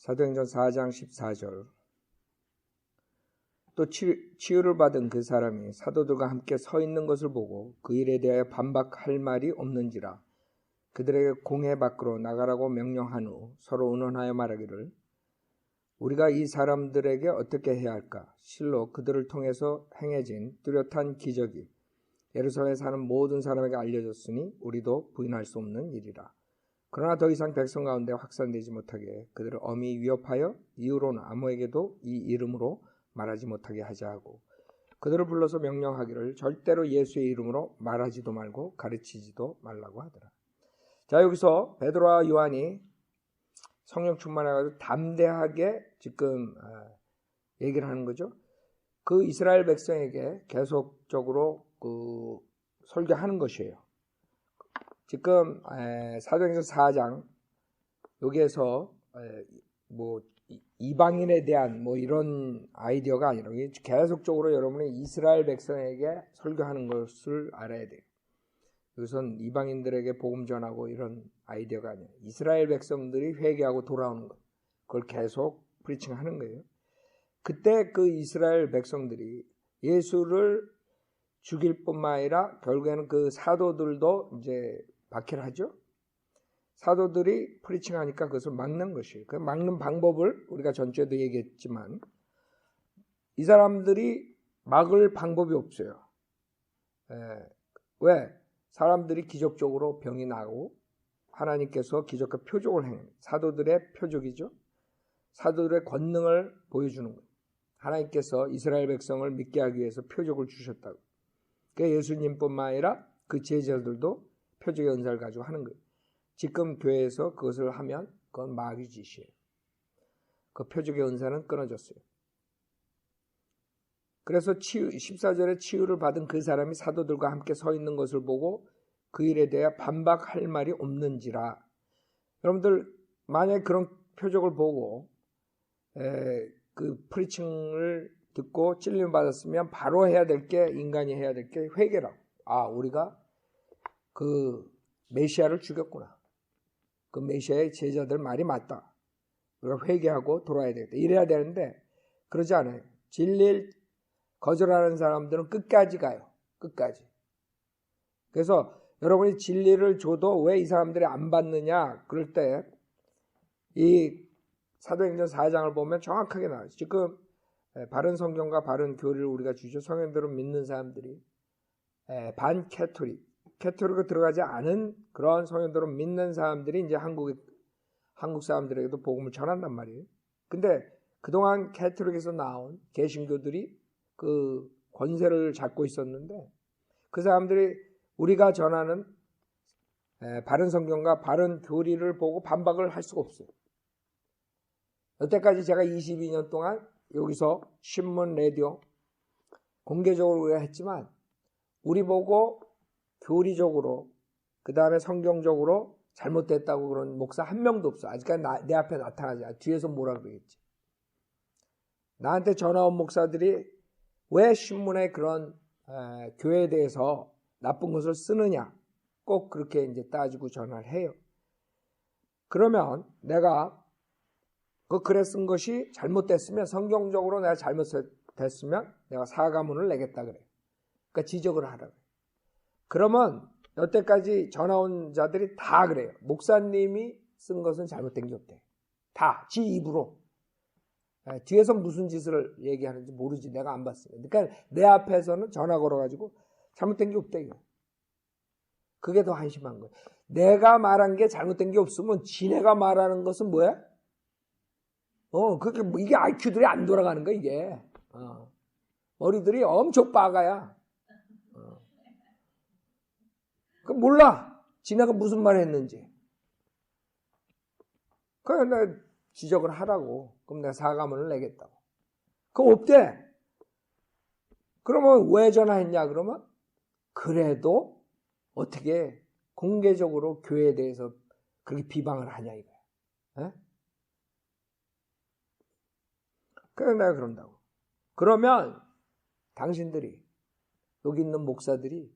사도행전 4장 14절. 또 치유를 받은 그 사람이 사도들과 함께 서 있는 것을 보고 그 일에 대하여 반박할 말이 없는지라 그들에게 공회 밖으로 나가라고 명령한 후 서로 의논하여 말하기를 우리가 이 사람들에게 어떻게 해야 할까? 실로 그들을 통해서 행해진 뚜렷한 기적이 예루살렘에 사는 모든 사람에게 알려졌으니 우리도 부인할 수 없는 일이라. 그러나 더 이상 백성 가운데 확산되지 못하게 그들을 엄히 위협하여 이후로는 아무에게도 이 이름으로 말하지 못하게 하자 하고 그들을 불러서 명령하기를 절대로 예수의 이름으로 말하지도 말고 가르치지도 말라고 하더라. 자, 여기서 베드로와 요한이 성령 충만해가지고 담대하게 지금 얘기를 하는 거죠. 그 이스라엘 백성에게 계속적으로 설교하는 것이에요. 지금 사도행전 4장 여기에서 뭐 이방인에 대한 뭐 이런 아이디어가 아니라 계속적으로 여러분이 이스라엘 백성에게 설교하는 것을 알아야 돼요. 여기선 이방인들에게 복음 전하고 이런 아이디어가 아니에요. 이스라엘 백성들이 회개하고 돌아오는 것, 그걸 계속 프리칭하는 거예요. 그때 그 이스라엘 백성들이 예수를 죽일 뿐만 아니라 결국에는 그 사도들도 이제 박해를 하죠. 사도들이 프리칭하니까 그것을 막는 것이에요. 그 막는 방법을 우리가 전주에도 얘기했지만 이 사람들이 막을 방법이 없어요. 왜? 사람들이 기적적으로 병이 나고 하나님께서 기적과 표적을 행해요. 사도들의 표적이죠. 사도들의 권능을 보여주는 거예요. 하나님께서 이스라엘 백성을 믿게 하기 위해서 표적을 주셨다고. 그러니까 예수님뿐만 아니라 그 제자들도 표적의 은사를 가지고 하는 거예요. 지금 교회에서 그것을 하면 그건 마귀 짓이에요. 그 표적의 은사는 끊어졌어요. 그래서 14절에 치유를 받은 그 사람이 사도들과 함께 서 있는 것을 보고 그 일에 대해 반박할 말이 없는지라. 여러분들 만약에 그런 표적을 보고 그 프리칭을 듣고 찔림 받았으면 바로 해야 될 게 인간이 해야 될 게 회개라고. 우리가 그 메시아를 죽였구나. 그 메시아의 제자들 말이 맞다. 우리가 회개하고 돌아야 되겠다. 이래야 되는데 그러지 않아요. 진리를 거절하는 사람들은 끝까지 가요. 끝까지. 그래서 여러분이 진리를 줘도 왜 이 사람들이 안 받느냐 그럴 때 이 사도행전 4장을 보면 정확하게 나와요. 지금 바른 성경과 바른 교리를 우리가 주죠. 성경대로 믿는 사람들이 반 캐토릭에 들어가지 않은 그런 성경대로 믿는 사람들이 이제 한국 사람들에게도 복음을 전한단 말이에요. 근데 그동안 캐토릭에서 나온 개신교들이 그 권세를 잡고 있었는데 그 사람들이 우리가 전하는 바른 성경과 바른 교리를 보고 반박을 할 수가 없어요. 여태까지 제가 22년 동안 여기서 신문, 라디오 공개적으로 우리가 했지만 우리 보고 교리적으로 그 다음에 성경적으로 잘못됐다고 그런 목사 한 명도 없어. 아직까지 내 앞에 나타나지 않아. 뒤에서 뭐라 그러겠지. 나한테 전화 온 목사들이 왜 신문에 그런 교회에 대해서 나쁜 것을 쓰느냐 꼭 그렇게 이제 따지고 전화를 해요. 그러면 내가 그 글에 쓴 것이 잘못됐으면 성경적으로 내가 잘못됐으면 내가 사과문을 내겠다 그래요. 그러니까 지적을 하라 그래요. 그러면 여태까지 전화 온 자들이 다 그래요. 목사님이 쓴 것은 잘못된 게 없대. 다 지 입으로. 뒤에서 무슨 짓을 얘기하는지 모르지. 내가 안 봤어요. 그러니까 내 앞에서는 전화 걸어가지고 잘못된 게 없대. 그게 더 한심한 거예요. 내가 말한 게 잘못된 게 없으면 지네가 말하는 것은 뭐야? 그게 이게 IQ들이 안 돌아가는 거야 이게. 머리들이 엄청 빠가야. 그 몰라. 지네가 무슨 말 했는지. 그래 내가 지적을 하라고. 그럼 내가 사과문을 내겠다고. 그거 없대. 그러면 왜 전화했냐 그러면 그래도 어떻게 공개적으로 교회에 대해서 그렇게 비방을 하냐 이거야. 그래 내가 그런다고. 그러면 당신들이 여기 있는 목사들이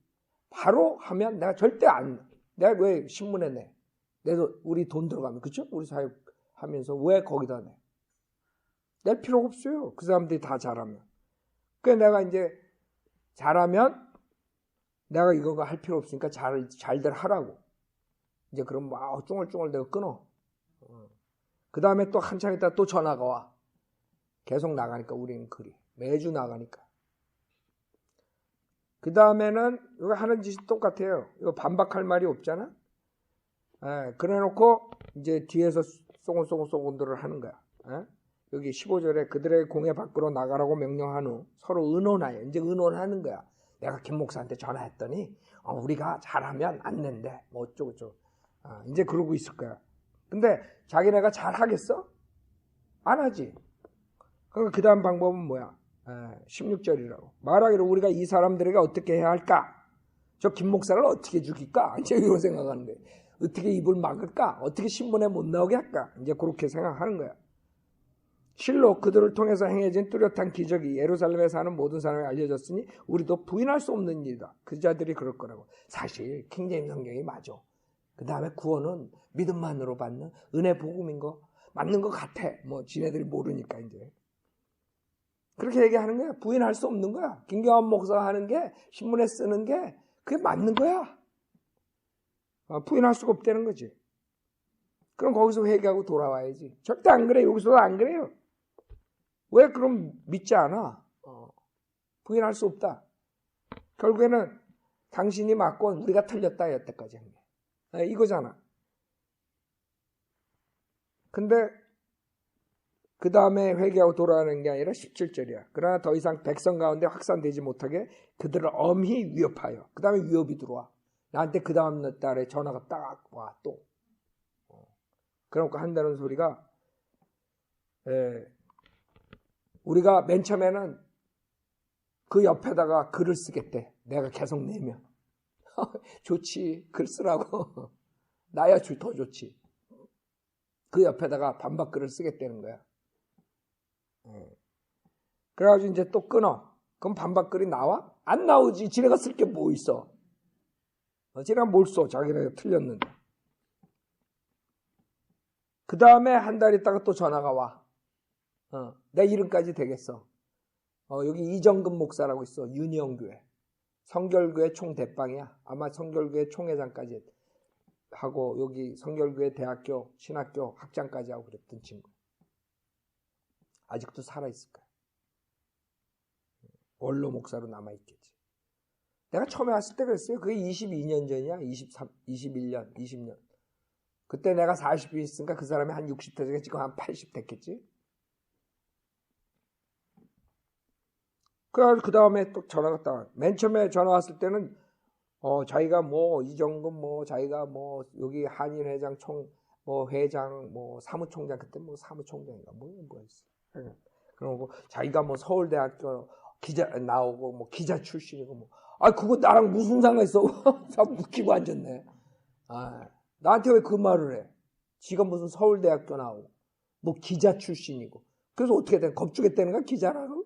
바로 하면 내가 절대 내가 왜 신문에 내? 우리 돈 들어가면 그렇죠? 우리 사회 하면서 왜 거기다 내? 낼 필요가 없어요. 그 사람들이 다 잘하면. 그래서 내가 이제 잘하면 내가 이거 할 필요 없으니까 잘들 하라고. 이제 그럼 막 쫑얼쫑얼 내가 끊어. 그 다음에 또 한참 있다 또 전화가 와. 계속 나가니까 우리는 그리. 매주 나가니까. 그 다음에는 이거 하는 짓이 똑같아요. 이거 반박할 말이 없잖아. 그래 놓고 이제 뒤에서 쏘곤쏘곤쏘곤들을 하는 거야. 여기 15절에 그들의 공회 밖으로 나가라고 명령한 후 서로 의논하여 이제 의논하는 거야. 내가 김 목사한테 전화했더니 우리가 잘하면 안 낸대. 뭐 어쩌고저쩌고. 이제 그러고 있을 거야. 근데 자기네가 잘하겠어? 안 하지. 그러니까 그 다음 방법은 뭐야? 16절이라고. 말하기를 우리가 이 사람들에게 어떻게 해야 할까? 저 김 목사를 어떻게 죽일까? 이제 이런 생각하는데 어떻게 입을 막을까? 어떻게 신문에 못 나오게 할까? 이제 그렇게 생각하는 거야. 실로 그들을 통해서 행해진 뚜렷한 기적이 예루살렘에 사는 모든 사람에 알려졌으니 우리도 부인할 수 없는 일이다. 그 자들이 그럴 거라고. 사실 킹제임 성경이 맞아. 그 다음에 구원은 믿음만으로 받는 은혜 복음인 거 맞는 것 같아. 뭐 지네들이 모르니까 이제. 그렇게 얘기하는 거야. 부인할 수 없는 거야. 김경환 목사가 하는 게 신문에 쓰는 게 그게 맞는 거야. 부인할 수가 없다는 거지. 그럼 거기서 회개하고 돌아와야지. 절대 안 그래. 여기서도 안 그래요. 왜 그럼 믿지 않아? 부인할 수 없다. 결국에는 당신이 맞고 우리가 틀렸다 여태까지 한 게. 이거잖아. 근데 그 다음에 회개하고 돌아가는 게 아니라 17절이야. 그러나 더 이상 백성 가운데 확산되지 못하게 그들을 엄히 위협하여. 그 다음에 위협이 들어와. 나한테 그 다음 달에 전화가 딱 와 또. 그러니까 한다는 소리가 우리가 맨 처음에는 그 옆에다가 글을 쓰겠대. 내가 계속 내면. 좋지. 글 쓰라고. 나야 더 좋지. 그 옆에다가 반박글을 쓰겠다는 거야. 그래가지고 이제 또 끊어. 그럼 반박글이 나와? 안 나오지. 지네가 쓸 게 뭐 있어. 지네가 뭘 써. 자기네가 틀렸는데. 그 다음에 한 달 있다가 또 전화가 와. 내 이름까지 되겠어. 여기 이정근 목사라고 있어. 유니온교회. 성결교회 총대빵이야. 아마 성결교회 총회장까지 하고 여기 성결교회 대학교 신학교 학장까지 하고 그랬던 친구. 아직도 살아있을 거야. 원로 목사로 남아있겠지. 내가 처음에 왔을 때 그랬어요. 그게 22년 전이야. 21년, 20년. 그때 내가 40이 있으니까 그 사람이 한 60 되니까 지금 한 80 됐겠지. 그래서 그 다음에 또 전화가 딱. 맨 처음에 전화 왔을 때는 자기가 뭐 이정근 뭐 자기가 뭐 여기 한인회장 뭐 회장 뭐 사무총장 그때 뭐 사무총장인가 뭐였어. 그러고 자기가 뭐 서울대학교 기자 나오고 뭐 기자 출신이고 뭐 그거 나랑 무슨 상관 있어? 다 웃기고 앉았네. 나한테 왜 그 말을 해? 지가 무슨 서울대학교 나오고 뭐 기자 출신이고 그래서 어떻게 돼? 겁주겠다는 거야 기자라고?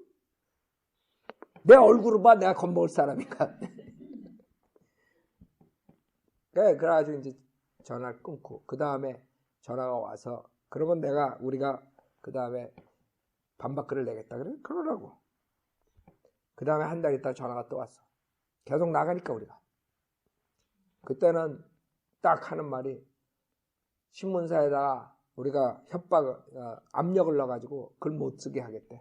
내 얼굴을 봐 내가 겁먹을 사람인가? 그래가지고 이제 전화를 끊고 그 다음에 전화가 와서 그러면 우리가 그 다음에 반박글을 내겠다 그래? 그러라고. 그 다음에 한 달 있다 전화가 또 왔어. 계속 나가니까 우리가. 그때는 딱 하는 말이 신문사에다가 우리가 압력을 넣어가지고 글 못 쓰게 하겠대.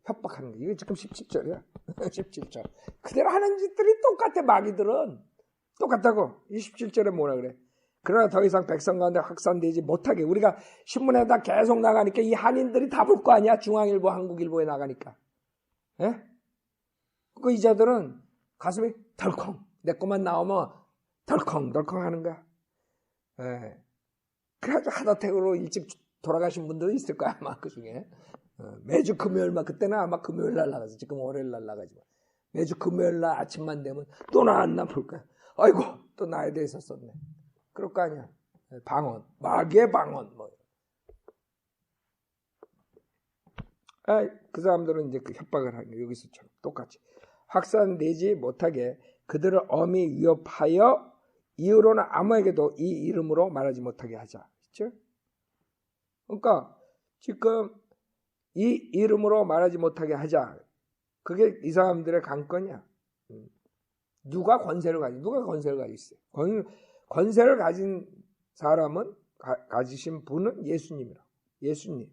협박하는 거. 이게 지금 17절이야. 17절. 그대로 하는 짓들이 똑같아. 마귀들은. 똑같다고. 27절에 뭐라 그래. 그러나 더 이상 백성 가운데 확산되지 못하게. 우리가 신문에다 계속 나가니까 이 한인들이 다 볼 거 아니야. 중앙일보, 한국일보에 나가니까. 예? 그 이자들은 가슴이 덜컹. 내 것만 나오면 덜컹 하는 거야. 예. 그래가지고 하다택으로 일찍 돌아가신 분도 있을 거야. 아마 그 중에. 매주 금요일만 그때는 아마 금요일 날 나가서 지금 월요일 날 나가지만 매주 금요일 날 아침만 되면 또 나왔나 볼 거야. 아이고 또 나에 대해서 썼네. 그럴 거 아니야. 방언, 마귀의 방언 뭐. 그 사람들은 이제 그 협박을 하는 거 여기서처럼 똑같이 확산되지 못하게 그들을 엄히 위협하여 이후로는 아무에게도 이 이름으로 말하지 못하게 하자. 그렇죠? 그러니까 지금 이 이름으로 말하지 못하게 하자. 그게 이 사람들의 관건이야. 누가 권세를 가지고 있어요? 권세를 가진 사람은 가지신 분은 예수님이라. 예수님.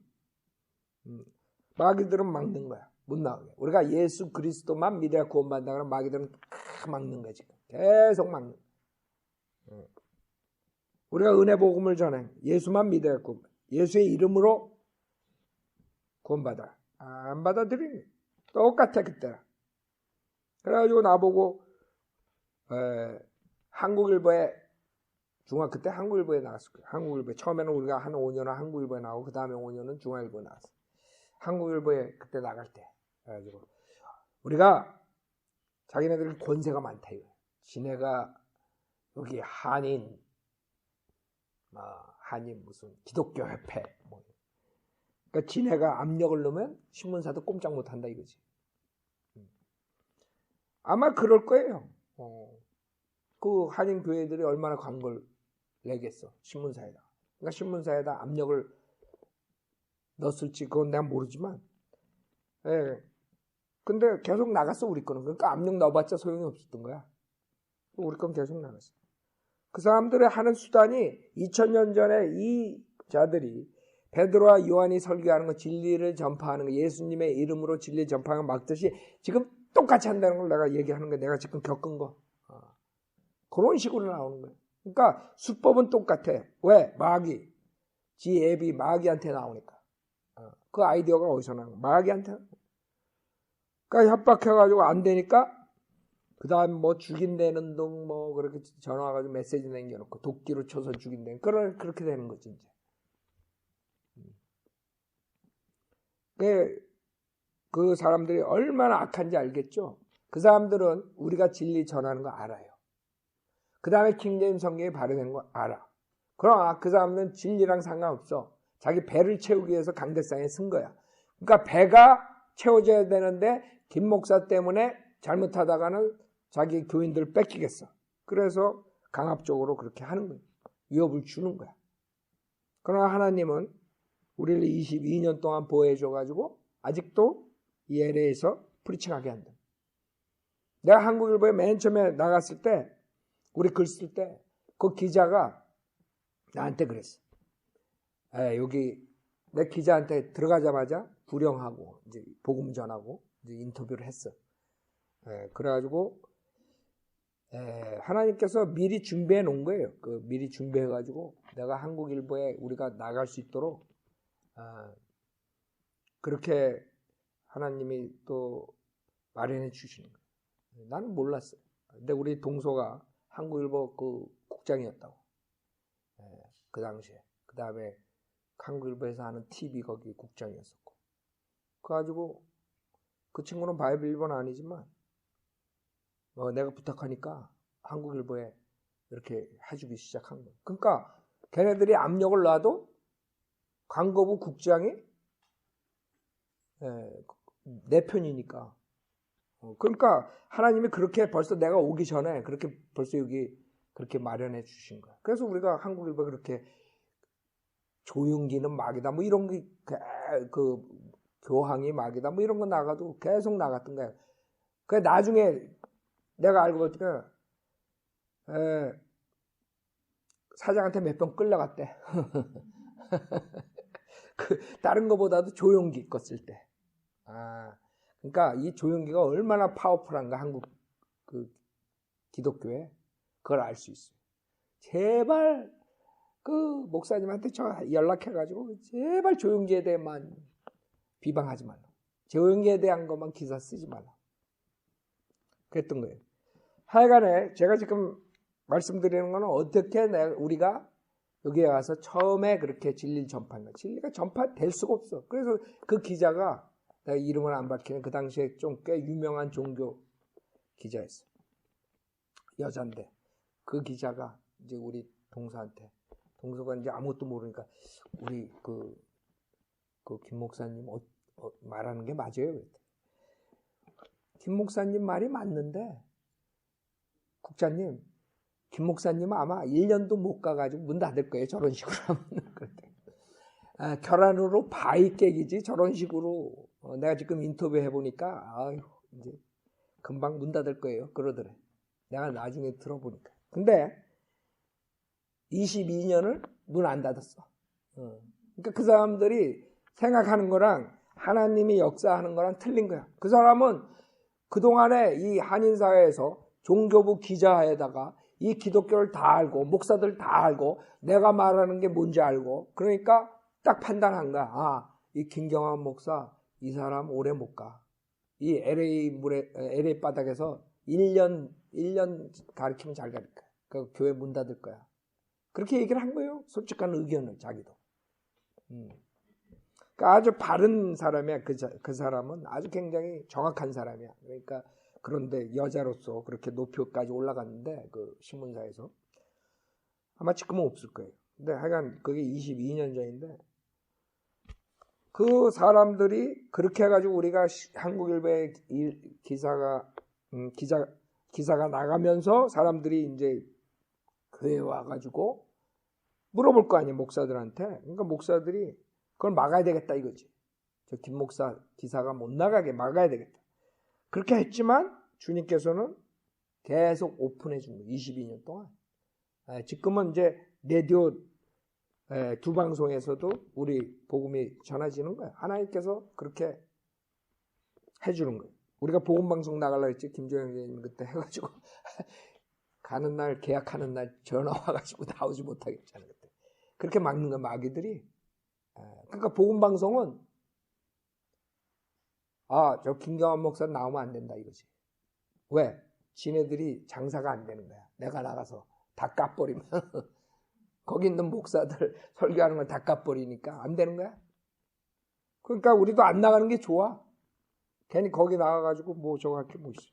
마귀들은 막는 거야. 못 나오게. 우리가 예수 그리스도만 믿어야 구원받는다 그러면 마귀들은 다 막는 거야 지금. 계속 막는 거야. 우리가 은혜 복음을 전해. 예수만 믿어야 구원받아. 예수의 이름으로 구원받아. 안 받아들이니. 똑같아 그때랑. 그래가지고 나보고 한국일보에 그때 한국일보에 나왔을 거예요. 한국일보에 처음에는 우리가 한 5년은 한국일보에 나오고 그 다음에 5년은 중앙일보에 나왔어. 한국일보에 그때 나갈 때 그래가지고 우리가 자기네들 권세가 많다 이거. 지네가 여기 한인 무슨 기독교 협회 뭐. 그러니까 지네가 압력을 넣으면 신문사도 꼼짝 못한다 이거지. 아마 그럴 거예요. 그 한인 교회들이 얼마나 광고를 내겠어 신문사에다. 그러니까 신문사에다 압력을 넣었을지 그건 내가 모르지만, 예. 근데 계속 나갔어 우리 거는. 그러니까 압력 넣어봤자 소용이 없었던 거야. 우리 건 계속 나갔어. 그 사람들의 하는 수단이 2000년 전에 이 자들이 베드로와 요한이 설교하는 거, 진리를 전파하는 거, 예수님의 이름으로 진리 전파하는 거 막듯이 지금 똑같이 한다는 걸 내가 얘기하는 거, 내가 지금 겪은 거. 그런 식으로 나오는 거예요. 그러니까 수법은 똑같아. 왜? 마귀. 지 앱이 마귀한테 나오니까. 그 아이디어가 어디서 나온 거야? 마귀한테. 그러니까 협박해가지고 안 되니까 그 다음 뭐 죽인다는 둥 뭐 그렇게 전화 와가지고 메시지 남겨놓고 도끼로 쳐서 죽인다는 그렇게 되는 거지 이제. 그 사람들이 얼마나 악한지 알겠죠? 그 사람들은 우리가 진리 전하는 거 알아요. 그 다음에 킹제임 성경이 발효된 거 알아. 그러나 그 사람은 진리랑 상관없어. 자기 배를 채우기 위해서 강대상에 쓴 거야. 그러니까 배가 채워져야 되는데 김 목사 때문에 잘못하다가는 자기 교인들을 뺏기겠어. 그래서 강압적으로 그렇게 하는 거야. 위협을 주는 거야. 그러나 하나님은 우리를 22년 동안 보호해줘가지고 아직도 이 LA에서 프리칭하게 한다. 내가 한국일보에 맨 처음에 나갔을 때 우리 글 쓸 때 그 기자가 나한테 그랬어. 여기 내 기자한테 들어가자마자 구령하고 이제 복음 전하고 이제 인터뷰를 했어. 그래가지고 하나님께서 미리 준비해 놓은 거예요. 그 미리 준비해가지고 내가 한국일보에 우리가 나갈 수 있도록 그렇게 하나님이 또 마련해 주시는 거예요. 나는 몰랐어요. 근데 우리 동서가 한국일보 그 국장이었다고. 그 당시에. 그 다음에 한국일보에서 하는 TV 거기 국장이었었고. 그래가지고 그 친구는 바이블 1번 아니지만 내가 부탁하니까 한국일보에 이렇게 해주기 시작한 거예요. 그러니까 걔네들이 압력을 놔도 광고부 국장이 내 편이니까. 그러니까 하나님이 그렇게 벌써 내가 오기 전에 그렇게 벌써 여기 그렇게 마련해 주신 거야. 그래서 우리가 한국일보 그렇게 조용기는 마귀다 뭐 이런 게 그 교황이 마귀다 뭐 이런 거 나가도 계속 나갔던 거야. 그 나중에 내가 알고 보니까 사장한테 몇 번 끌려갔대. 그 다른 거보다도 조용기 거 쓸 때. 그러니까 이 조용기가 얼마나 파워풀한가 한국 그 기독교에 그걸 알 수 있어요. 제발 그 목사님한테 저 연락해가지고 제발 조용기에 대해만 비방하지 말라. 조용기에 대한 것만 기사 쓰지 말라. 그랬던 거예요. 하여간에 제가 지금 말씀드리는 거는 어떻게 우리가 여기에 와서 처음에 그렇게 진리를 전파한 거야. 진리가 전파될 수가 없어. 그래서 그 기자가 내가 이름을 안 밝히는 그 당시에 좀 꽤 유명한 종교 기자였어. 여잔데 그 기자가 이제 우리 동서가 이제 아무것도 모르니까 우리 그 김 목사님 말하는 게 맞아요? 그랬더니 김 목사님 말이 맞는데 국장님 김 목사님은 아마 1년도 못 가가지고 문 닫을 거예요. 저런 식으로 하면. 결혼으로 바위 깨기지 저런 식으로. 내가 지금 인터뷰 해보니까 아유, 이제 금방 문 닫을 거예요. 그러더래. 내가 나중에 들어보니까. 근데 22년을 문 안 닫았어. 그러니까 그 사람들이 생각하는 거랑 하나님이 역사하는 거랑 틀린 거야. 그 사람은 그동안에 이 한인사회에서 종교부 기자에다가 이 기독교를 다 알고 목사들 다 알고 내가 말하는 게 뭔지 알고 그러니까 딱 판단한 거야. 아, 이 김경환 목사 이 사람 오래 못 가. 이 LA 바닥에서 1년 가르치면 잘 가르칠 거야. 그 교회 문 닫을 거야. 그렇게 얘기를 한 거예요. 솔직한 의견을 자기도. 그러니까 아주 바른 사람이야. 그 사람은 아주 굉장히 정확한 사람이야. 그러니까 그런데 여자로서 그렇게 높이까지 올라갔는데 그 신문사에서 아마 지금은 없을 거예요. 근데 하여간 그게 22년 전인데 그 사람들이 그렇게 해가지고 우리가 한국일보에 기사가 나가면서 사람들이 이제 교회에 와가지고 물어볼 거 아니에요. 목사들한테. 그러니까 목사들이 그걸 막아야 되겠다 이거지. 저 김 목사 기사가 못 나가게 막아야 되겠다. 그렇게 했지만 주님께서는 계속 오픈해 준 거예요. 22년 동안. 지금은 이제 라디오 두 방송에서도 우리 복음이 전해지는 거예요. 하나님께서 그렇게 해주는 거예요. 우리가 복음 방송 나가려고 했지. 김조영 선생님 그때 해가지고 가는 날 계약하는 날 전화 와가지고 나오지 못하겠잖아요. 그때. 그렇게 막는 거야 마귀들이. 그러니까 복음 방송은 저 김경환 목사 나오면 안 된다 이거지. 왜? 지네들이 장사가 안 되는 거야. 내가 나가서 다 까버리면 거기 있는 목사들 설교하는 걸 다 까버리니까 안 되는 거야. 그러니까 우리도 안 나가는 게 좋아. 괜히 거기 나가가지고 뭐 저거 할 게 뭐 있어.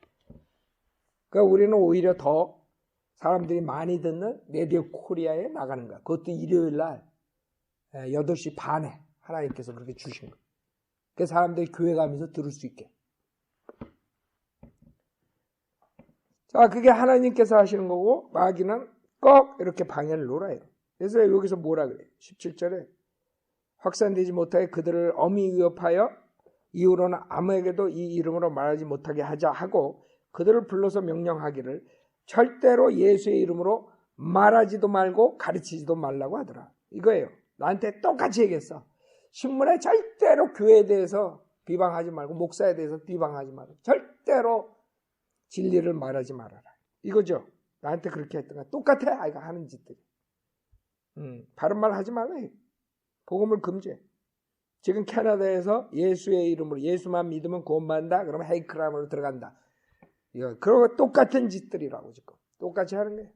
그러니까 우리는 오히려 더 사람들이 많이 듣는 라디오 코리아에 나가는 거야. 그것도 일요일 날 8시 반에 하나님께서 그렇게 주신 거야. 그 사람들이 교회 가면서 들을 수 있게. 자, 그게 하나님께서 하시는 거고 마귀는 꼭 이렇게 방해를 놀아요. 그래서 여기서 뭐라 그래요? 17절에 확산되지 못하게 그들을 엄히 위협하여 이후로는 아무에게도 이 이름으로 말하지 못하게 하자 하고 그들을 불러서 명령하기를 절대로 예수의 이름으로 말하지도 말고 가르치지도 말라고 하더라. 이거예요. 나한테 똑같이 얘기했어. 신문에 절대로 교회에 대해서 비방하지 말고 목사에 대해서 비방하지 말고 절대로 진리를 말하지 말아라. 이거죠. 나한테 그렇게 했던 거야. 똑같아. 아이가 하는 짓들이. 바른 말 하지 말라. 복음을 금지해. 지금 캐나다에서 예수의 이름으로 예수만 믿으면 구원받는다. 그러면 헤이크람으로 들어간다. 이거 그러고 똑같은 짓들이라고 지금. 똑같이 하는 거예요.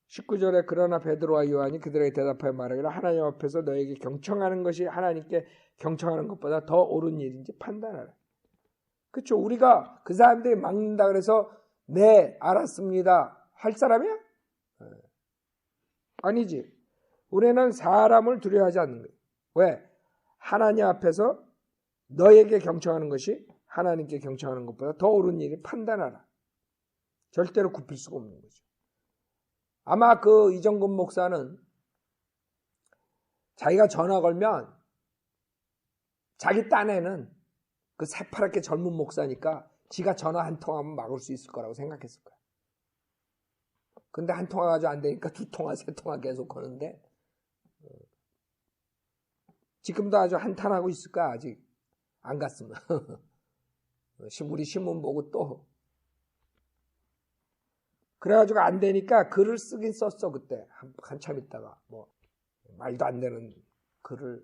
19절에 그러나 베드로와 요한이 그들에게 대답하여 말하기를 하나님 앞에서 너에게 경청하는 것이 하나님께 경청하는 것보다 더 옳은 일인지 판단하라. 그렇죠. 우리가 그 사람들이 막는다 그래서 네 알았습니다 할 사람이야? 아니지. 우리는 사람을 두려워하지 않는 거예요. 왜? 하나님 앞에서 너에게 경청하는 것이 하나님께 경청하는 것보다 더 옳은 일을 판단하라. 절대로 굽힐 수가 없는 거죠. 아마 그 이정근 목사는 자기가 전화 걸면 자기 딴에는 그 새파랗게 젊은 목사니까 지가 전화 한 통하면 막을 수 있을 거라고 생각했을 거야. 근데 한 통화 가지고 안 되니까 두 통화, 세 통화 계속 거는데 지금도 아주 한탄하고 있을 거야. 아직 안 갔으면. 우리 신문 보고 또 그래가지고 안 되니까 글을 쓰긴 썼어. 그때 한참 있다가 뭐 말도 안 되는 글을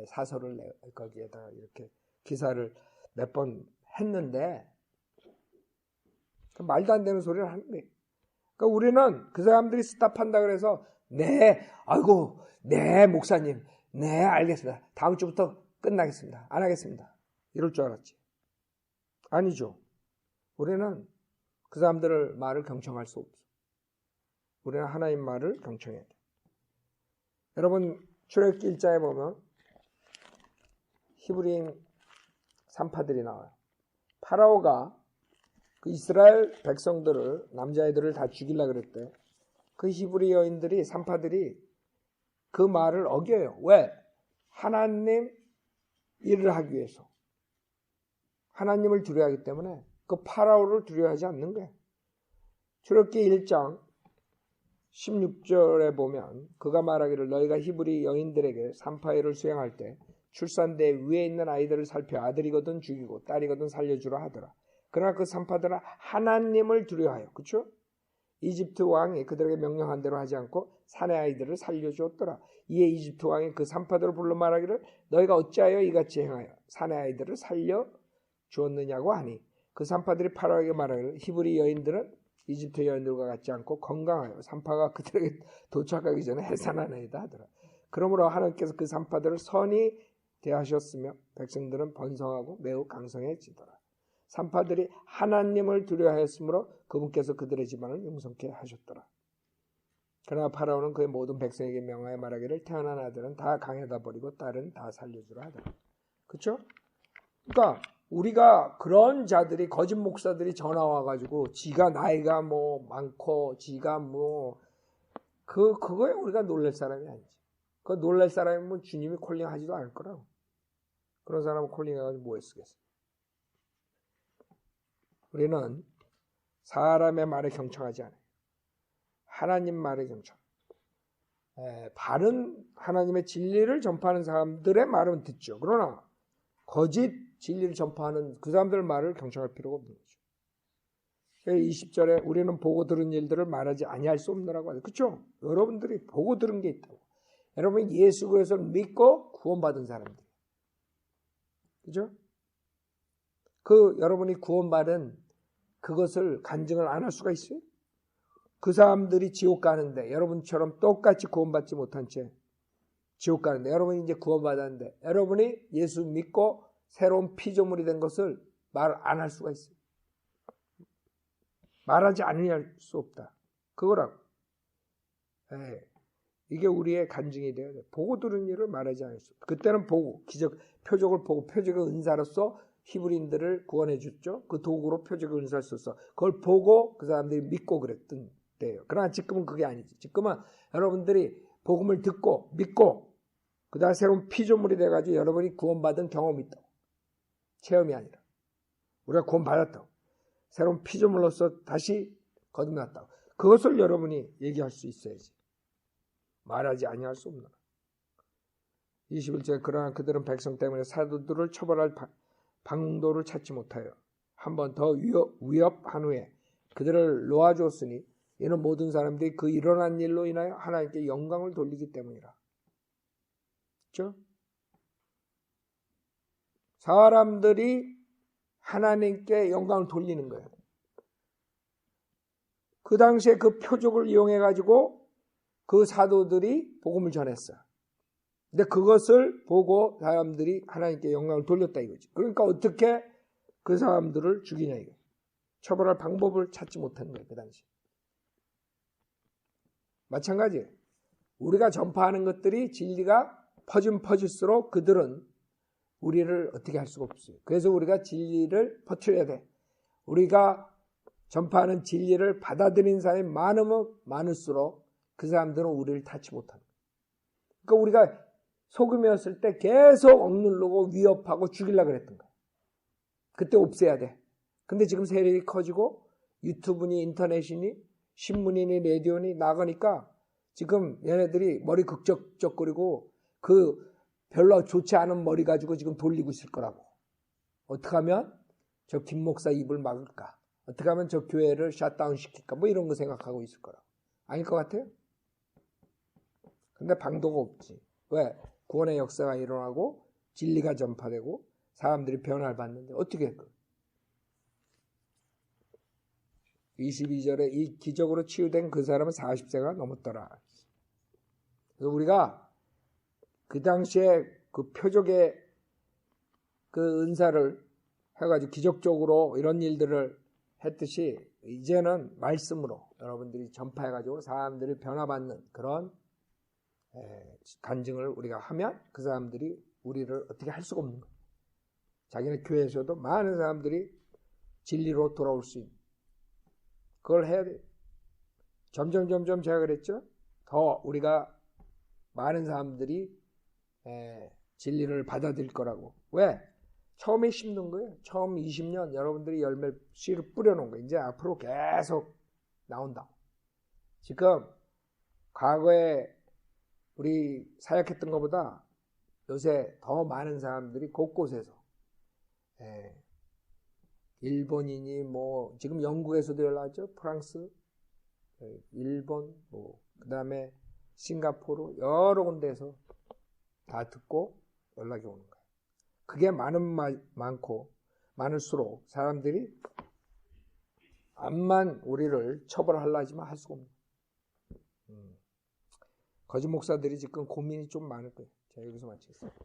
사설을 거기에다가 이렇게 기사를 몇 번 했는데 말도 안 되는 소리를 하는 거예요. 그러니까 우리는 그 사람들이 스탑한다 그래서 네, 아이고, 네 목사님, 네 알겠습니다. 다음 주부터 끝나겠습니다. 안 하겠습니다. 이럴 줄 알았지. 아니죠. 우리는 그 사람들의 말을 경청할 수 없어. 우리는 하나님 말을 경청해야 돼. 여러분 출애굽기 1장에 보면 히브리인 산파들이 나와요. 파라오가 그 이스라엘 백성들을, 남자애들을 다 죽이려고 그랬대. 그 히브리 여인들이, 산파들이 그 말을 어겨요. 왜? 하나님 일을 하기 위해서. 하나님을 두려워하기 때문에 그 파라오를 두려워하지 않는 거예요. 출애굽기 1장 16절에 보면 그가 말하기를 너희가 히브리 여인들에게 산파일을 수행할 때 출산대 위에 있는 아이들을 살펴 아들이거든 죽이고 딸이거든 살려주라 하더라. 그러나 그 산파들은 하나님을 두려워하여, 그렇죠? 이집트 왕이 그들에게 명령한 대로 하지 않고 사내 아이들을 살려주었더라. 이에 이집트 왕이 그 산파들을 불러 말하기를 너희가 어찌하여 이같이 행하여 사내 아이들을 살려주었느냐고 하니 그 산파들이 파라오에게 말하기를 히브리 여인들은 이집트 여인들과 같지 않고 건강하여 산파가 그들에게 도착하기 전에 해산한 아이다 하더라. 그러므로 하나님께서 그 산파들을 선히 대하셨으며 백성들은 번성하고 매우 강성해지더라. 산파들이 하나님을 두려워하였으므로 그분께서 그들의 집안을 용성케 하셨더라. 그러나 파라오는 그의 모든 백성에게 명하여 말하기를 태어난 아들은 다 강에다 버리고 딸은 다 살려주라 하더라. 그렇죠? 그러니까 우리가 그런 자들이, 거짓 목사들이 전화 와가지고 지가 나이가 뭐 많고 지가 뭐 그거에 우리가 놀랄 사람이 아니지. 그 놀랄 사람이면 주님이 콜링하지도 않을 거라고. 그런 사람은 콜링해가지고 뭐에 쓰겠어. 우리는 사람의 말에 경청하지 않아요. 하나님 말에 경청. 바른 하나님의 진리를 전파하는 사람들의 말은 듣죠. 그러나 거짓 진리를 전파하는 그 사람들 말을 경청할 필요가 없는 거죠. 20절에 우리는 보고 들은 일들을 말하지 아니할 수 없느라고 하죠. 그렇죠? 여러분들이 보고 들은 게 있다고. 여러분이 예수 그리스도를 믿고 구원받은 사람들. 그렇죠? 그 여러분이 구원받은 그것을 간증을 안 할 수가 있어요? 그 사람들이 지옥 가는데 여러분처럼 똑같이 구원받지 못한 채 지옥 가는데 여러분이 이제 구원받았는데 여러분이 예수 믿고 새로운 피조물이 된 것을 말 안 할 수가 있어요. 말하지 않을 수 없다. 그거라고. 이게 우리의 간증이 돼야 돼. 보고 들은 일을 말하지 않을 수 없다. 그때는 보고 기적 표적을 보고 표적의 은사로서 히브리인들을 구원해 줬죠. 그 도구로 표적의 은사를 썼어. 그걸 보고 그 사람들이 믿고 그랬던 때예요. 그러나 지금은 그게 아니지. 지금은 여러분들이 복음을 듣고 믿고 그다음 새로운 피조물이 돼가지고 여러분이 구원받은 경험이 있다고. 체험이 아니라. 우리가 구원받았다고. 새로운 피조물로서 다시 거듭났다고. 그것을 여러분이 얘기할 수 있어야지. 말하지 아니할 수 없는. 21절에 그러나 그들은 백성 때문에 사도들을 처벌할 방도를 찾지 못하여 한 번 더 위협한 후에 그들을 놓아주었으니 이는 모든 사람들이 그 일어난 일로 인하여 하나님께 영광을 돌리기 때문이라. 그렇죠? 사람들이 하나님께 영광을 돌리는 거예요. 그 당시에 그 표적을 이용해 가지고 그 사도들이 복음을 전했어요. 근데 그것을 보고 사람들이 하나님께 영광을 돌렸다 이거지. 그러니까 어떻게 그 사람들을 죽이냐 이거. 처벌할 방법을 찾지 못한 거예요. 그 당시. 마찬가지예요. 우리가 전파하는 것들이 진리가 퍼질수록 그들은 우리를 어떻게 할 수가 없어요. 그래서 우리가 진리를 퍼뜨려야 돼. 우리가 전파하는 진리를 받아들인 사람이 많으면 많을수록 그 사람들은 우리를 닿지 못하는 거예요. 그러니까 우리가 소금이었을 때 계속 억누르고 위협하고 죽이려고 그랬던 거예요. 그때 없애야 돼. 근데 지금 세력이 커지고 유튜브니 인터넷이니 신문이니 라디오니 나가니까 지금 얘네들이 머리 극적적거리고 그 별로 좋지 않은 머리 가지고 지금 돌리고 있을 거라고. 어떻게 하면 저 김 목사 입을 막을까? 어떻게 하면 저 교회를 샷다운 시킬까? 뭐 이런 거 생각하고 있을 거라고. 아닐 것 같아요? 근데 방도가 없지. 왜? 구원의 역사가 일어나고 진리가 전파되고 사람들이 변화를 받는데 어떻게 할까? 22절에 이 기적으로 치유된 그 사람은 40세가 넘었더라. 그래서 우리가 그 당시에 그 표적의 그 은사를 해가지고 기적적으로 이런 일들을 했듯이 이제는 말씀으로 여러분들이 전파해가지고 사람들이 변화받는 그런 간증을 우리가 하면 그 사람들이 우리를 어떻게 할 수가 없는 거예요. 자기네 교회에서도 많은 사람들이 진리로 돌아올 수 있는. 그걸 해야 돼. 점점 제가 그랬죠. 더 우리가 많은 사람들이 진리를 받아들일 거라고. 왜? 처음에 심는 거예요. 처음 20년 여러분들이 열매 씨를 뿌려놓은 거예요. 이제 앞으로 계속 나온다. 지금 과거에 우리 사역했던 것보다 요새 더 많은 사람들이 곳곳에서 일본인이 뭐 지금 영국에서도 연락 왔죠. 프랑스, 일본, 뭐 그다음에 싱가포르 여러 군데에서 다 듣고 연락이 오는 거예요. 그게 많고 많을수록 사람들이 암만 우리를 처벌하려 하지만 할 수가 없는 거예요. 거짓 목사들이 지금 고민이 좀 많을 거예요. 자, 여기서 마치겠습니다.